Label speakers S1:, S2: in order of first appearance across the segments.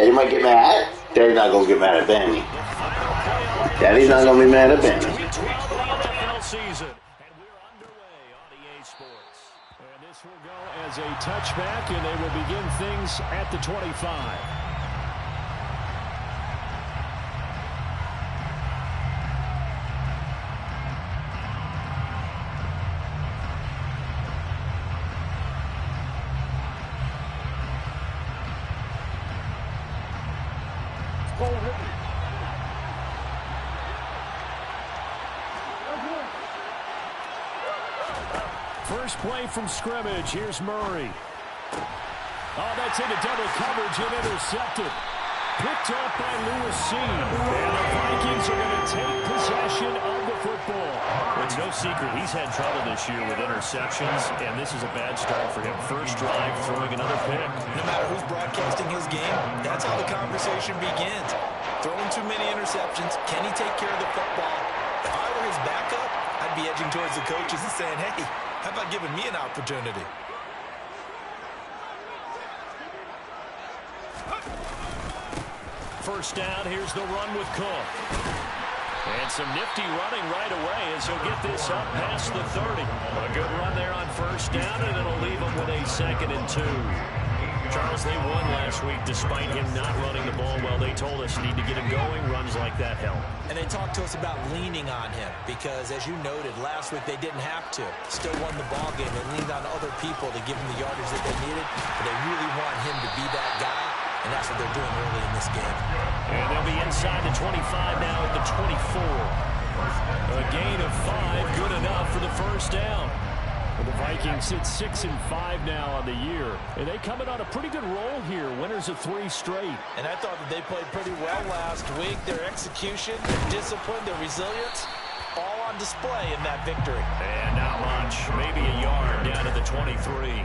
S1: Daddy might get mad. Daddy's not going to get mad at Benny. Daddy's not going to be mad at Benny.
S2: Season. And we're underway on EA Sports. And this will go as a touchback, and they will begin things at the 25. First play from scrimmage. Here's Murray. Oh, that's into double coverage and intercepted. Picked up by Lewis C. And the Vikings are going to take possession of the football.
S3: It's no secret he's had trouble this year with interceptions, and this is a bad start for him. First drive, throwing another pick.
S4: No matter who's broadcasting his game, that's how the conversation begins. Throwing too many interceptions. Can he take care of the football? If I were his backup, I'd be edging towards the coaches and saying, hey, how about giving me an opportunity?
S2: First down, here's the run with Cook. And some nifty running right away as he'll get this up past the 30. A good run there on first down, and it'll leave him with a 2nd and 2. Charles, they won last week despite him not running the ball well. They told us need to get him going. Runs like that help.
S4: And they talked to us about leaning on him because, as you noted, last week they didn't have to. Still won the ball game. They leaned on other people to give him the yardage that they needed. But they really want him to be that guy, and that's what they're doing early in this game.
S2: And they'll be inside the 25 now at the 24. A gain of 5, good enough for the first down. The Vikings sit 6-5 now on the year, and they come in on a pretty good roll here. Winners of 3 straight.
S4: And I thought that they played pretty well last week. Their execution, their discipline, their resilience, all on display in that victory.
S2: And not much, maybe a yard down to the 23.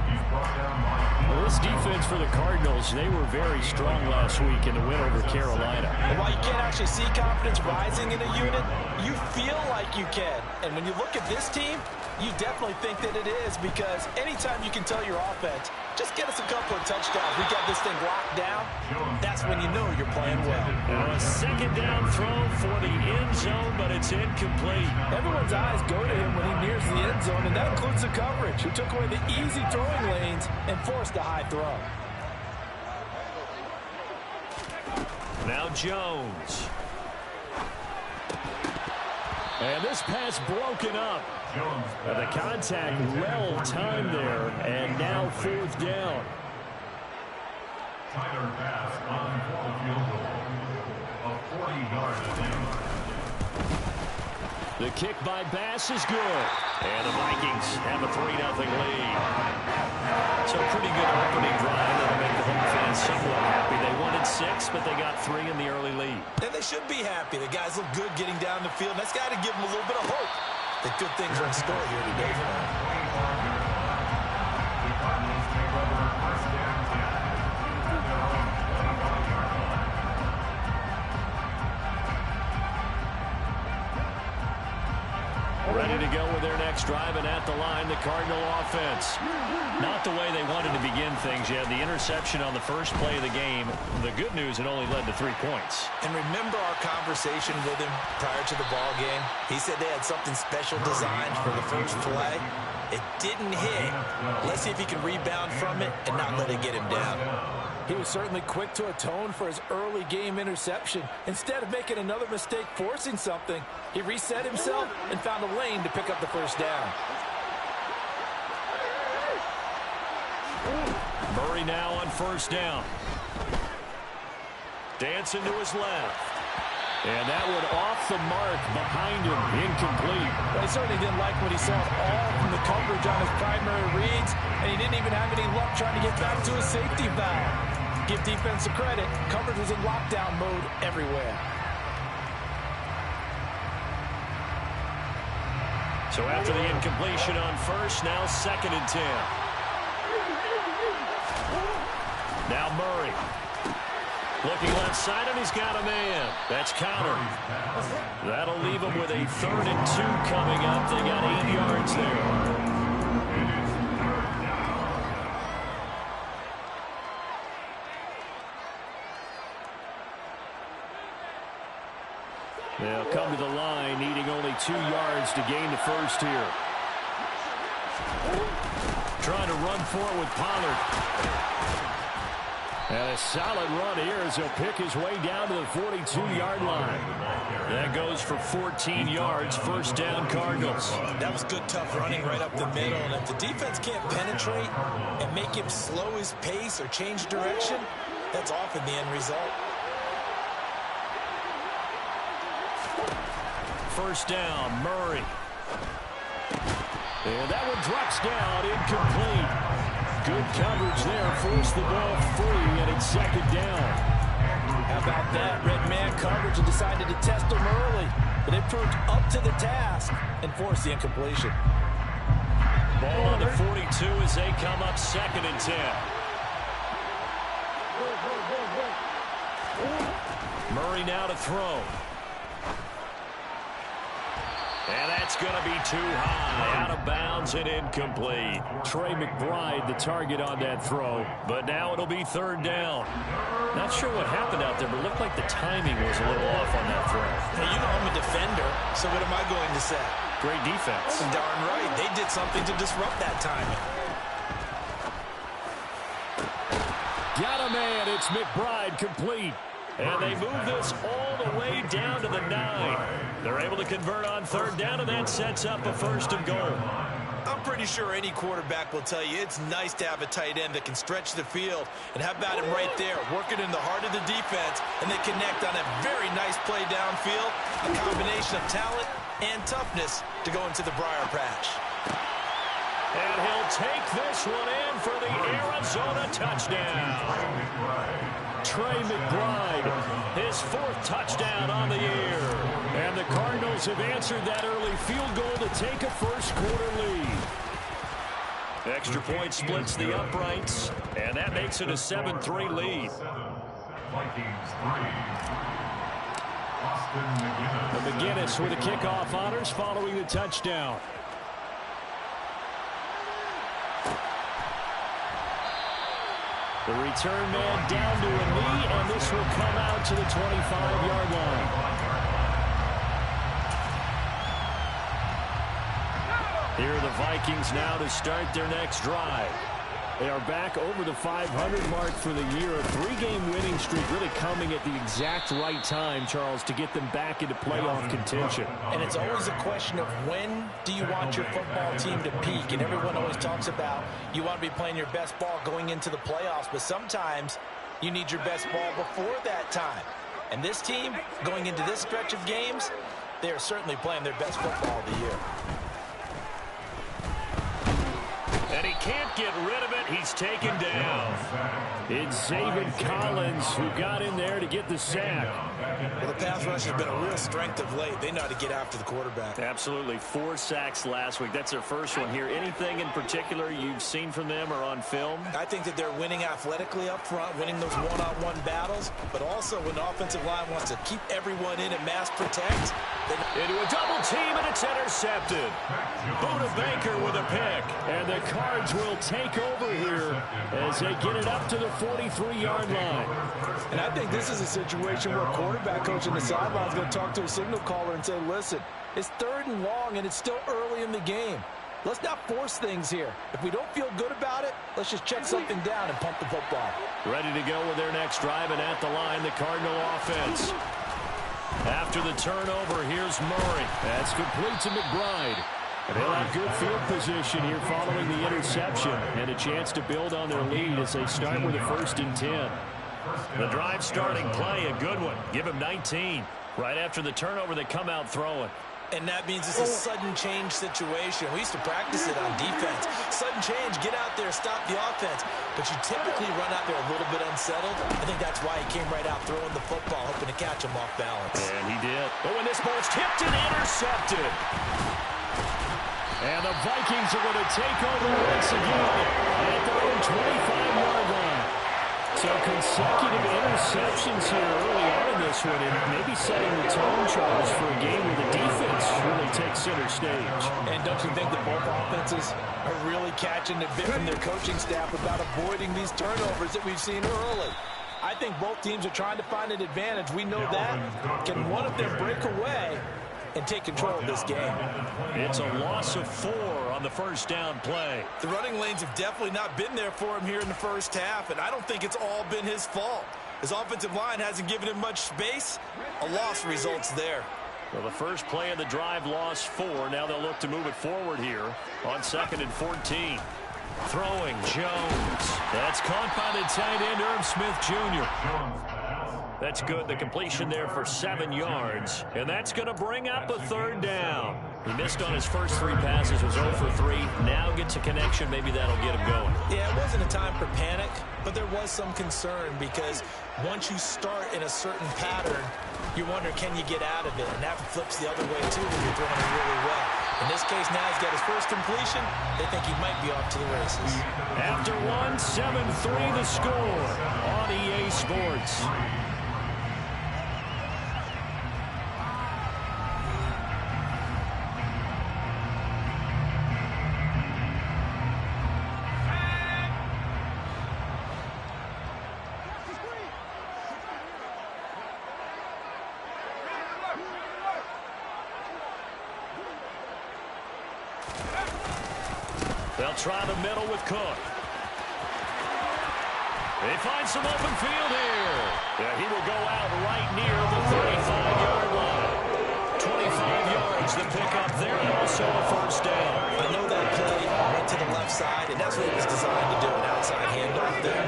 S2: Well, this defense for the Cardinals, they were very strong last week in the win over Carolina.
S4: And while you can't actually see confidence rising in a unit, you feel like you can. And when you look at this team, you definitely think that it is, because anytime you can tell your offense, just get us a couple of touchdowns, we got this thing locked down, that's when you know you're playing well.
S2: Now a 2nd down throw for the end zone, but it's incomplete.
S4: Everyone's eyes go to him when he nears the end zone, and that includes the coverage, who took away the easy throwing lanes and forced a high throw.
S2: Now Jones. And this pass broken up. The contact well timed there, and now 4th down.
S5: Tyler pass on field goal of 40 yards.
S2: The kick by Bass is good. And the Vikings have a 3-0 lead. So pretty good opening drive that'll make the home fans somewhat happy. They wanted 6, but they got 3 in the early lead.
S4: And they should be happy. The guys look good getting down the field. That's got to give them a little bit of hope that good things are in store here today for them.
S2: Ready to go with their next drive, and at the line, the Cardinal offense. Not the way they wanted to begin things yet. The interception on the first play of the game. The good news, it only led to 3 points.
S4: And remember our conversation with him prior to the ball game? He said they had something special designed for the first play. It didn't hit. Let's see if he can rebound from it and not let it get him down. He was certainly quick to atone for his early game interception. Instead of making another mistake forcing something, he reset himself and found a lane to pick up the first down.
S2: Murray now on first down. Dancing to his left. And that one off the mark behind him. Incomplete.
S4: Well, he certainly didn't like what he saw all from the coverage on his primary reads, and he didn't even have any luck trying to get back to his safety valve. Give defense a credit. Coverage was in lockdown mode everywhere.
S2: So after the incompletion on first, now 2nd and 10. Now Murray. Looking left side, and he's got a man. That's countered. That'll leave him with a 3rd and 2 coming up. They got 8 yards there. They'll come to the line, needing only 2 yards to gain the first here. Trying to run for it with Pollard. And a solid run here as he'll pick his way down to the 42-yard line. That goes for 14 yards, first down Cardinals.
S4: That was good, tough running right up the middle. And if the defense can't penetrate and make him slow his pace or change direction, that's often the end result.
S2: First down, Murray. And that one drops down, incomplete. Good coverage there, forced the ball free, and it's second down.
S4: How about that? Red man coverage and decided to test them early. But they proved up to the task and forced the incompletion.
S2: Ball on the 42 as they come up second and 10. Murray now to throw. And that's going to be too high, out of bounds and incomplete. Trey McBride, the target on that throw, but now it'll be third down. Not sure what happened out there, but it looked like the timing was a little off on that throw.
S4: Hey, you know I'm a defender, so what am I going to say?
S2: Great defense.
S4: Darn right. They did something to disrupt that timing.
S2: Got a man. It's McBride complete. And they move this all the way down to the 9. They're able to convert on third down, and that sets up a first and goal.
S4: I'm pretty sure any quarterback will tell you it's nice to have a tight end that can stretch the field. And how about him right there, working in the heart of the defense, and they connect on a very nice play downfield, a combination of talent and toughness to go into the briar patch.
S2: And he'll take this one in for the Arizona touchdown. Trey McBride, his 4th touchdown on the year. And the Cardinals have answered that early field goal to take a first-quarter lead. Extra point splits the uprights, and that makes it a 7-3 lead.
S5: Vikings 3. Austin McGinnis.
S2: The McGinnis with the kickoff honors following the touchdown. The return man down to a knee, and this will come out to the 25-yard line. Here are the Vikings now to start their next drive. They are back over the 500 mark for the year. A 3-game winning streak really coming at the exact right time, Charles, to get them back into playoff contention.
S4: And it's always a question of when do you want your football team to peak? And everyone always talks about you want to be playing your best ball going into the playoffs, but sometimes you need your best ball before that time. And this team, going into this stretch of games, they are certainly playing their best football of the year.
S2: And he can't get rid of it. He's taken down. It's David Collins who got in there to get the sack.
S4: Well, the pass rush has been a real strength of late. They know how to get after the quarterback.
S2: Absolutely. 4 sacks last week. That's their first one here. Anything in particular you've seen from them or on film?
S4: I think that they're winning athletically up front, winning those one-on-one battles, but also when the offensive line wants to keep everyone in and mass protect.
S2: Into a double team, and it's intercepted. Buda Baker with a pick. And the Cards will take over here as they get it up to the 43-yard line.
S4: And I think this is a situation where a quarterback coach on the sideline is going to talk to a signal caller and say, listen, it's 3rd and long, and it's still early in the game. Let's not force things here. If we don't feel good about it, let's just check something down and pump the football.
S2: Ready to go with their next drive, and at the line, the Cardinal offense. After the turnover, here's Murray. That's complete to McBride. And they'll have good field position here following the interception and a chance to build on their lead as they start with a 1st and 10. The drive starting play, a good one. Give him 19. Right after the turnover, they come out throwing.
S4: And that means it's a sudden change situation. We used to practice it on defense. Sudden change, get out there, stop the offense. But you typically run out there a little bit unsettled. I think that's why he came right out throwing the football, hoping to catch him off balance.
S2: And he did. But when this ball's tipped and intercepted. And the Vikings are going to take over once again at their own 25-yard line. So consecutive interceptions here early on in this one, and maybe setting the tone, Charles, for a game where the defense really takes center stage.
S4: And don't you think that both offenses are really catching the bit from their coaching staff about avoiding these turnovers that we've seen early? I think both teams are trying to find an advantage. We know that. Can one of them break away and take control of this game?
S2: It's a loss of 4 on the first down play.
S4: The running lanes have definitely not been there for him here in the first half, and I don't think it's all been his fault. His offensive line hasn't given him much space. A loss results there.
S2: Well, the first play of the drive lost 4. Now they'll look to move it forward here on 2nd and 14. Throwing Jones. That's caught by the tight end, Irv Smith Jr. That's good. The completion there for 7 yards. And that's going to bring up a 3rd down. He missed on his first 3 passes, was 0 for 3. Now gets a connection. Maybe that'll get him going.
S4: Yeah, it wasn't a time for panic, but there was some concern because once you start in a certain pattern, you wonder, can you get out of it? And that flips the other way, too, when you're throwing it really well. In this case, now he's got his first completion. They think he might be off to the races.
S2: After 1, 7-3 the score on EA Sports. They'll try the middle with Cook. They find some open field here. Yeah, he will go out right near the 35-yard line. 25 yards, the pickup there, and also a first down.
S4: I know that play went to the left side, and that's what it was designed to do, an outside handoff there.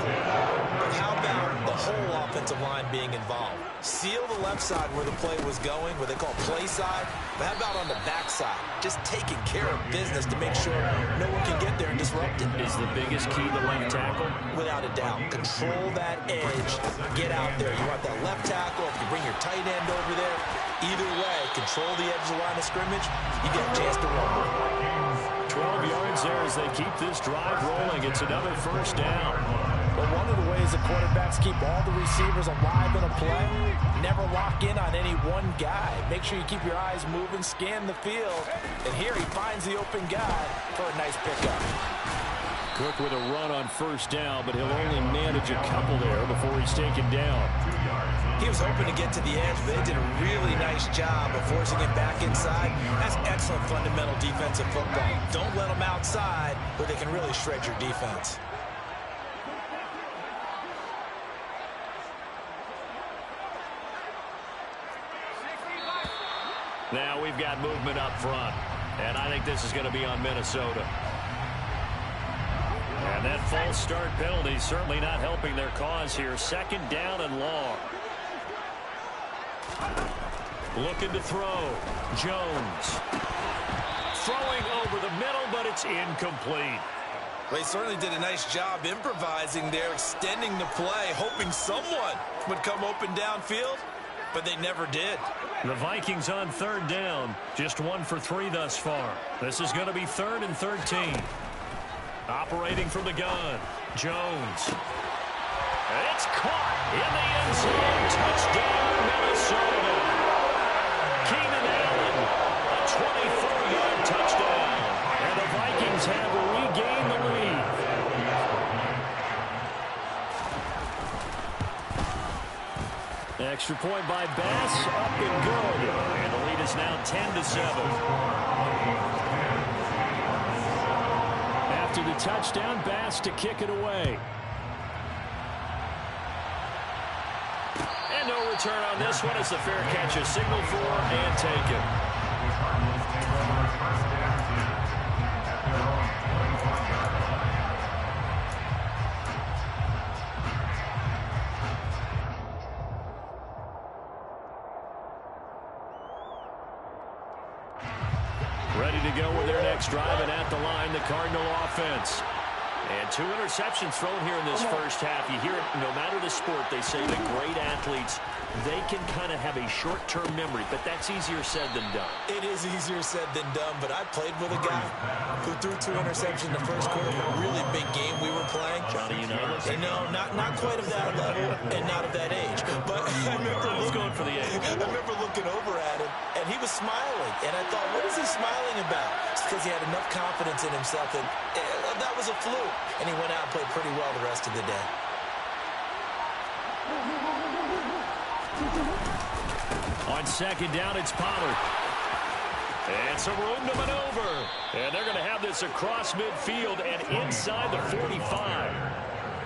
S4: But how about the whole offensive line being involved? Seal the left side where the play was going, what they call play side. But how about on the back side? Just taking care of business to make sure no one can get there and disrupt it.
S2: Is the biggest key the left tackle?
S4: Without a doubt. Control that edge. Get out there. You want that left tackle. If you bring your tight end over there, either way, control the edge of the line of scrimmage, you get a chance to run.
S2: 12 yards there as they keep this drive rolling. It's another first down.
S4: But one of the ways the quarterbacks keep all the receivers alive in a play, never lock in on any one guy. Make sure you keep your eyes moving, scan the field. And here he finds the open guy for a nice pickup.
S2: Cook with a run on first down, but he'll only manage a couple there before he's taken down.
S4: He was hoping to get to the edge, but they did a really nice job of forcing him back inside. That's excellent fundamental defensive football. Don't let them outside where they can really shred your defense.
S2: Now we've got movement up front, and I think this is going to be on Minnesota. And that false start penalty certainly not helping their cause here. 2nd down and long. Looking to throw. Jones. Throwing over the middle, but it's incomplete.
S4: Well, he certainly did a nice job improvising there, extending the play, hoping someone would come open downfield, but they never did.
S2: The Vikings on 3rd down. Just 1 for 3 thus far. This is going to be 3rd and 13. Operating from the gun. Jones. It's caught in the end zone. Touchdown, Minnesota. Keenan Allen, a 24-yard touchdown. And the Vikings have regained the lead. Extra point by Bass, up and good. And the lead is now 10-7. After the touchdown, Bass to kick it away. And no return on this one as the fair catch is signaled for and taken. Ready to go with their next drive, and at the line, the Cardinal offense. And 2 interceptions thrown here in this first half. You hear it, no matter the sport, they say that great athletes, they can kind of have a short-term memory, but that's easier said than done.
S4: It is easier said than done, but I played with a guy who threw 2 interceptions in the first quarter of a really big game we were playing.
S2: Johnny Unitas?
S4: No, not quite of that level and not of that age. But I
S2: was going for the age.
S4: I remember looking over at him, and he was smiling. And I thought, what is he smiling about? It's because he had enough confidence in himself that that was a fluke. And he went out and played pretty well the rest of the day.
S2: On second down, it's Pollard. And some room to maneuver. And they're going to have this across midfield and inside the 45.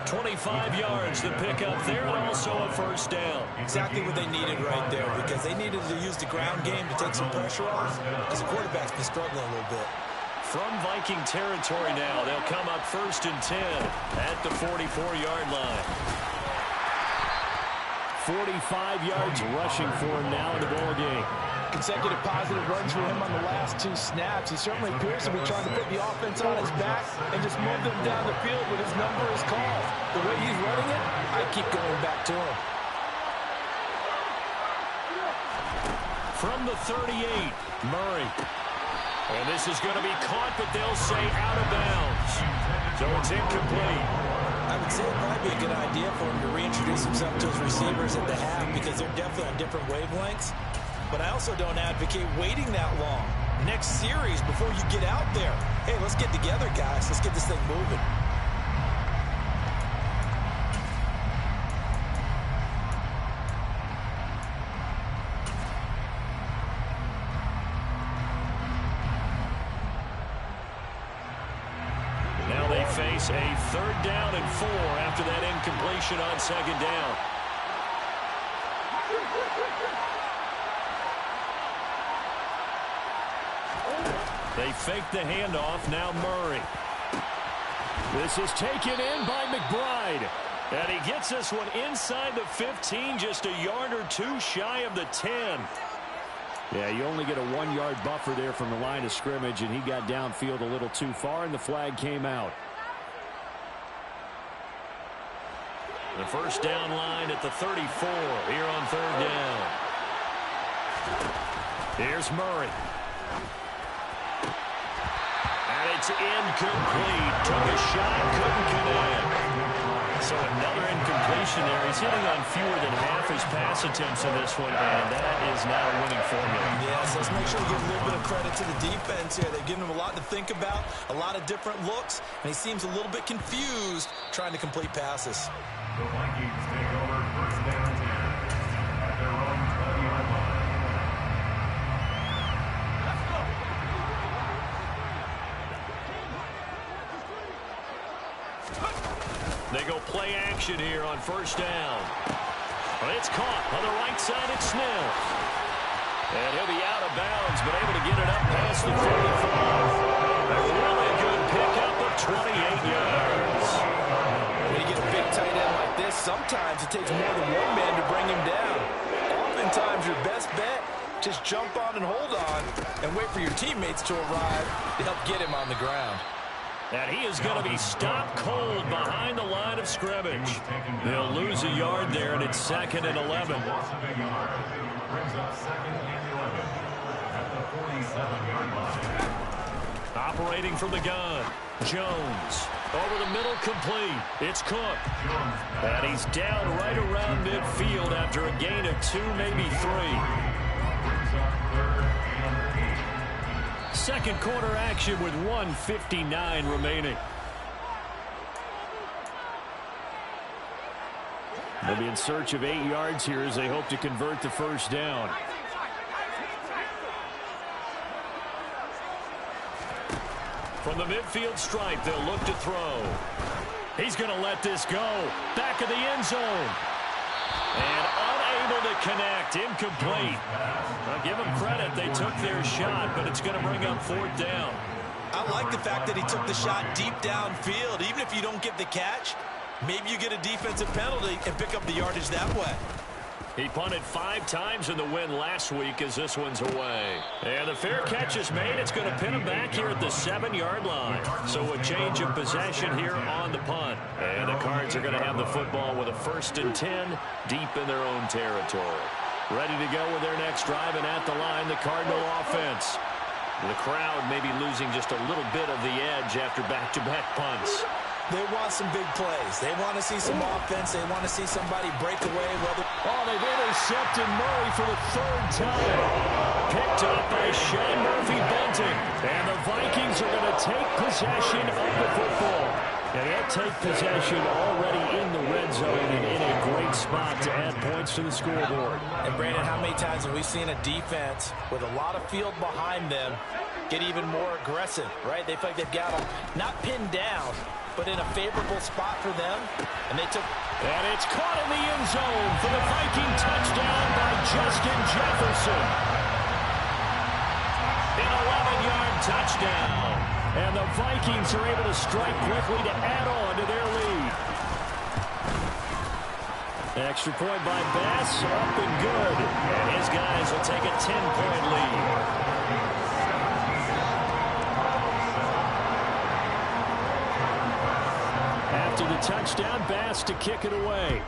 S2: 25 yards to pick up there, and also a first down.
S4: Exactly what they needed right there, because they needed to use the ground game to take some pressure off, as the quarterback's been struggling a little bit.
S2: From Viking territory now, they'll come up 1st and 10 at the 44-yard line. 45 yards rushing for him now in the ball game.
S3: Consecutive positive runs for him on the last 2 snaps. He certainly appears to be trying to put the offense on his back and just move them down the field when his number is called. The way he's running it, I keep going back to him.
S2: From the 38, Murray. And this is going to be caught, but they'll say out of bounds. So it's incomplete.
S4: I would say it might be a good idea for him to reintroduce himself to his receivers at the half, because they're definitely on different wavelengths. But I also don't advocate waiting that long. Next series, before you get out there, hey, let's get together, guys. Let's get this thing moving.
S2: Now they face a 3rd down and 4 after that incompletion on 2nd down. They fake the handoff, now Murray. This is taken in by McBride. And he gets this one inside the 15, just a yard or 2 shy of the 10. Yeah, you only get a 1-yard buffer there from the line of scrimmage, and he got downfield a little too far, and the flag came out. The first down line at the 34 here on 3rd down. Here's Murray. And it's incomplete. Took a shot, couldn't connect. So another incompletion there. He's hitting on fewer than half his pass attempts in this one, and that is not a winning formula.
S4: Yes, let's make sure we give a little bit of credit to the defense here. They've given him a lot to think about, a lot of different looks, and he seems a little bit confused trying to complete passes.
S5: The Vikings take over 1st and 10 at their own 20-yard line.
S2: They go play action here on 1st down. Well, it's caught on the right side. It's Snell. And he'll be out of bounds, but able to get it up past the 45. A really good pickup of 28 yards.
S3: When you get a big tight end like this, sometimes it takes more than one man to bring him down. Oftentimes, your best bet, just jump on and hold on and wait for your teammates to arrive to help get him on the ground.
S2: And he is going to be stopped cold behind the line of scrimmage. They'll lose a yard there, and it's 2nd and 11.
S5: Loss of a yard. Brings up 2nd and 11 at the 47-yard line.
S2: Operating from the gun, Jones. Over the middle, complete. It's Cook. And he's down right around midfield after a gain of 2, maybe 3. Second quarter action with 1:59 remaining. They'll be in search of 8 yards here as they hope to convert the first down. From the midfield stripe, they'll look to throw. He's going to let this go. Back of the end zone. And unable to connect. Incomplete. I'll give them credit. They took their shot, but it's going to bring up 4th down.
S4: I like the fact that he took the shot deep downfield. Even if you don't get the catch, maybe you get a defensive penalty and pick up the yardage that way.
S2: He punted 5 times in the win last week as this one's away. And the fair catch is made. It's going to pin him back here at the 7-yard line. So a change of possession here on the punt. And the Cards are going to have the football with a 1st and 10 deep in their own territory. Ready to go with their next drive, and at the line, the Cardinal offense. The crowd may be losing just a little bit of the edge after back-to-back punts.
S4: They want some big plays. They want to see some offense. They want to see somebody break away.
S2: Oh, they've intercepted Murray for the 3rd time. Picked up by Sean Murphy-Bunting. And the Vikings are going to take possession of the football. And they'll take possession already in the red end zone and in a great spot to add points to the scoreboard.
S3: And Brandon, how many times have we seen a defense with a lot of field behind them get even more aggressive, right? They feel like they've got them not pinned down, but in a favorable spot for them. And they took...
S2: And it's caught in the end zone for the Viking touchdown by Justin Jefferson. An 11-yard touchdown. And the Vikings are able to strike quickly to add on to their lead. Extra point by Bass, up and good. And his guys will take a 10-point lead. After the touchdown, Bass to kick it away.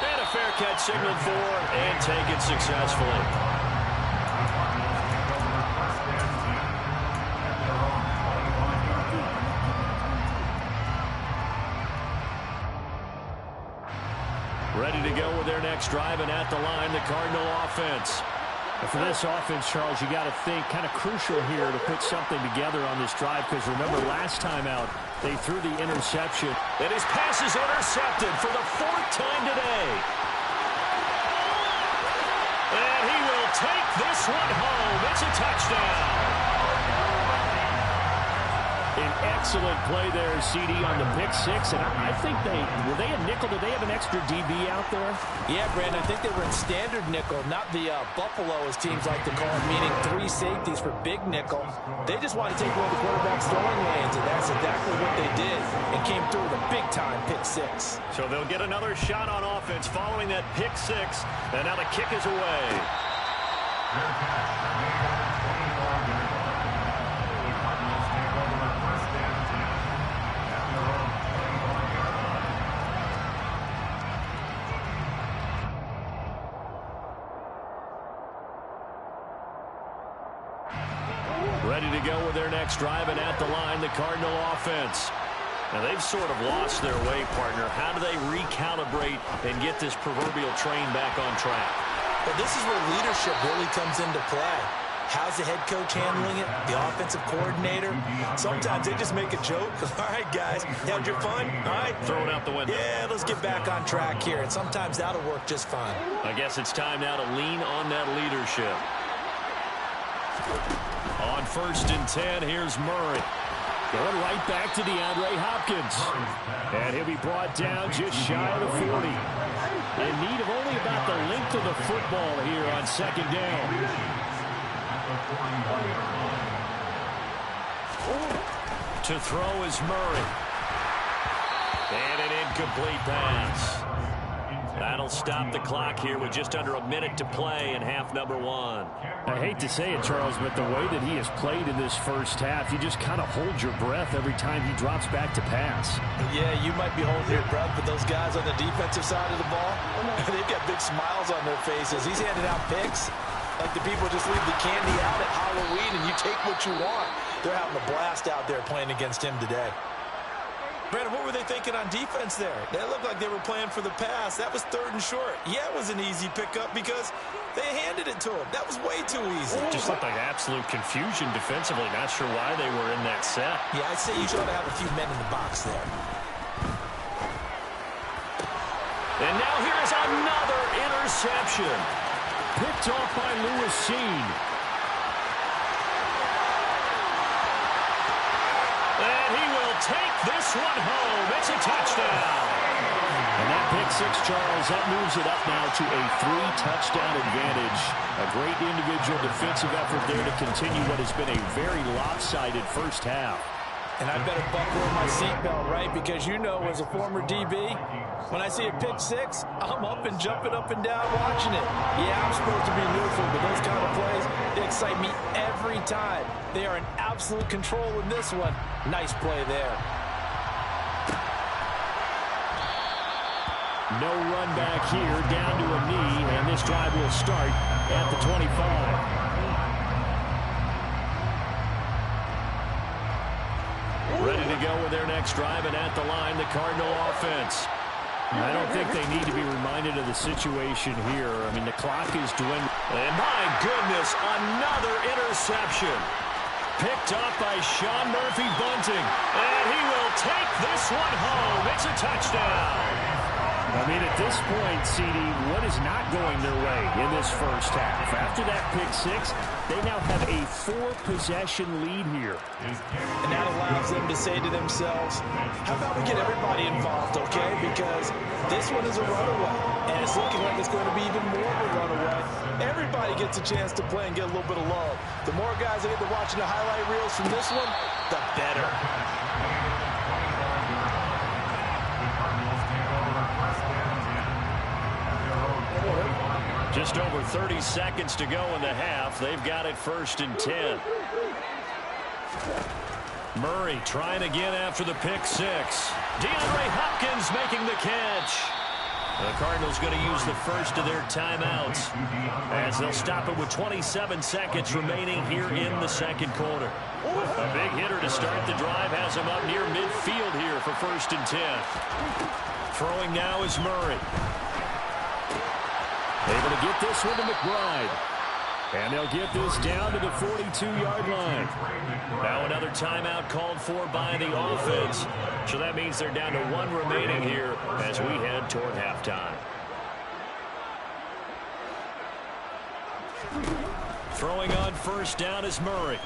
S2: And a fair catch signaled for and taken successfully. Ready to go with their next drive, and at the line, the Cardinal offense. And for this offense, Charles, you got to think kind of crucial here to put something together on this drive, because remember last time out, they threw the interception. And his pass is intercepted for the 4th time today. And he will take this one home. It's a touchdown. An excellent play there, CD, on the pick six. And I think were they a nickel? Did they have an extra DB out there?
S3: Yeah, Brandon, I think they were in standard nickel, not the Buffalo, as teams like to call it, meaning 3 safeties for big nickel. They just wanted to take away the quarterback's throwing lanes, and that's exactly what they did, and came through with a big-time pick six.
S2: So they'll get another shot on offense following that pick six, and now the kick is away. Ready to go with their next drive, and at the line, the Cardinal offense. Now, they've sort of lost their way, partner. How do they recalibrate and get this proverbial train back on track?
S3: Well, this is where leadership really comes into play. How's the head coach handling it? The offensive coordinator? Sometimes they just make a joke. All right, guys, had your fun? All right.
S2: Throw it out the window.
S3: Yeah, let's get back on track here. And sometimes that'll work just fine.
S2: I guess it's time now to lean on that leadership. On 1st and 10, here's Murray. Going right back to DeAndre Hopkins. And he'll be brought down just shy of the 40. In need of only about the length of the football here on 2nd down. To throw is Murray. And an incomplete pass. That'll stop the clock here with just under a minute to play in half number 1. I hate to say it, Charles, but the way that he has played in this first half, you just kind of hold your breath every time he drops back to pass.
S3: Yeah, you might be holding your breath, but those guys on the defensive side of the ball, they've got big smiles on their faces. He's handing out picks like the people just leave the candy out at Halloween and you take what you want. They're having a blast out there playing against him today. Brandon, what were they thinking on defense there? They looked like they were playing for the pass. That was 3rd and short. Yeah, it was an easy pickup because they handed it to him. That was way too easy.
S2: Just looked like absolute confusion defensively. Not sure why they were in that set.
S3: Yeah, I'd say you should have a few men in the box there.
S2: And now here's another interception. Picked off by Lewis Seen. And he will take this one home. It's a touchdown. And that pick six, Charles, that moves it up now to a 3-touchdown advantage. A great individual defensive effort there to continue what has been a very lopsided first half.
S3: And I better buckle in my seatbelt, right? Because you know, as a former DB, when I see a pick six, I'm up and jumping up and down watching it. Yeah, I'm supposed to be neutral, but those kind of plays, they excite me every time. They are in absolute control in this one. Nice play there.
S2: No run back here, down to a knee, and this drive will start at the 25. Ready to go with their next drive, and at the line, the Cardinal offense. I don't think they need to be reminded of the situation here. I mean, the clock is dwindling. And my goodness, another interception. Picked off by Sean Murphy-Bunting. And he will take this one home. It's a touchdown. I mean, at this point, CD, what is not going their way in this first half? After that pick six, they now have a 4-possession lead here.
S3: And that allows them to say to themselves, how about we get everybody involved, okay? Because this one is a runaway, and it's looking like it's going to be even more of a runaway. Everybody gets a chance to play and get a little bit of love. The more guys that get to watching the highlight reels from this one, the better.
S2: Just over 30 seconds to go in the half. They've got it 1st and 10. Murray trying again after the pick six. DeAndre Hopkins making the catch. The Cardinals going to use the first of their timeouts as they'll stop it with 27 seconds remaining here in the second quarter. A big hitter to start the drive has him up near midfield here for 1st and 10. Throwing now is Murray. Able to get this one to McBride. And they'll get this down to the 42-yard line. Now another timeout called for by the offense. So that means they're down to 1 remaining here as we head toward halftime. Throwing on 1st down is Murray.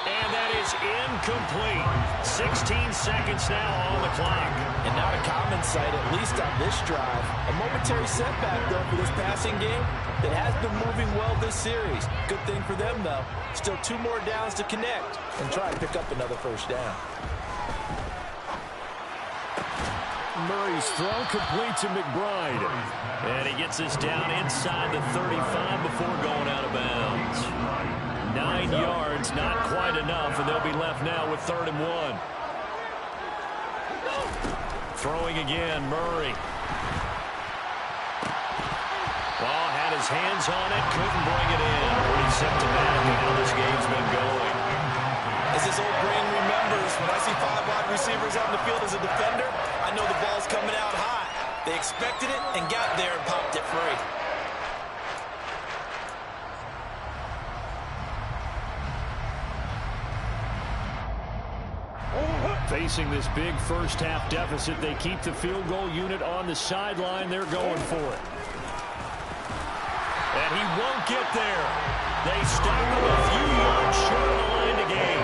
S2: And that is incomplete. 16 seconds now on the clock.
S3: And not a common sight, at least on this drive. A momentary setback, though, for this passing game that has been moving well this series. Good thing for them, though. Still 2 more downs to connect and try and pick up another 1st down.
S2: Murray's throw complete to McBride. And he gets this down inside the 35 before going out of bounds. 9 yards, not quite enough, and they'll be left now with 3rd and 1. Throwing again, Murray. Well, had his hands on it, couldn't bring it in. Pretty symptomatic of how this game's been going.
S3: As this old brain remembers, when I see 5 wide receivers on the field as a defender, I know the ball's coming out hot. They expected it and got there and popped it free.
S2: Facing this big first half deficit, they keep the field goal unit on the sideline. They're going for it. And he won't get there. They stop him a few yards short of the line to gain.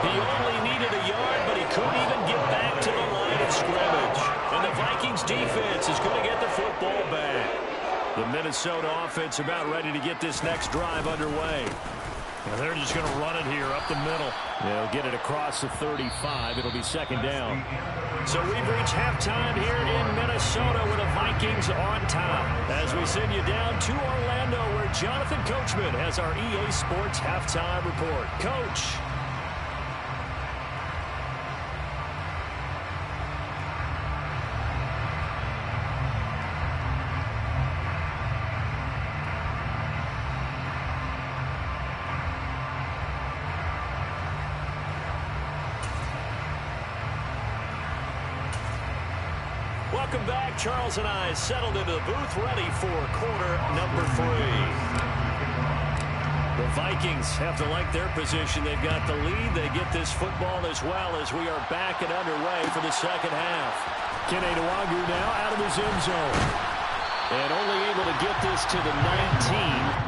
S2: He only needed a yard, but he couldn't even get back to the line of scrimmage. And the Vikings defense is going to get the football back. The Minnesota offense about ready to get this next drive underway. And they're just going to run it here up the middle. They'll get it across the 35. It'll be 2nd down. So we've reached halftime here in Minnesota with the Vikings on top. As we send you down to Orlando, where Jonathan Coachman has our EA Sports halftime report. Coach. Welcome back. Charles and I settled into the booth, ready for quarter number 3. The Vikings have to like their position. They've got the lead. They get this football as well as we are back and underway for the second half. Kene Nwangwu now out of his end zone. And only able to get this to the 19.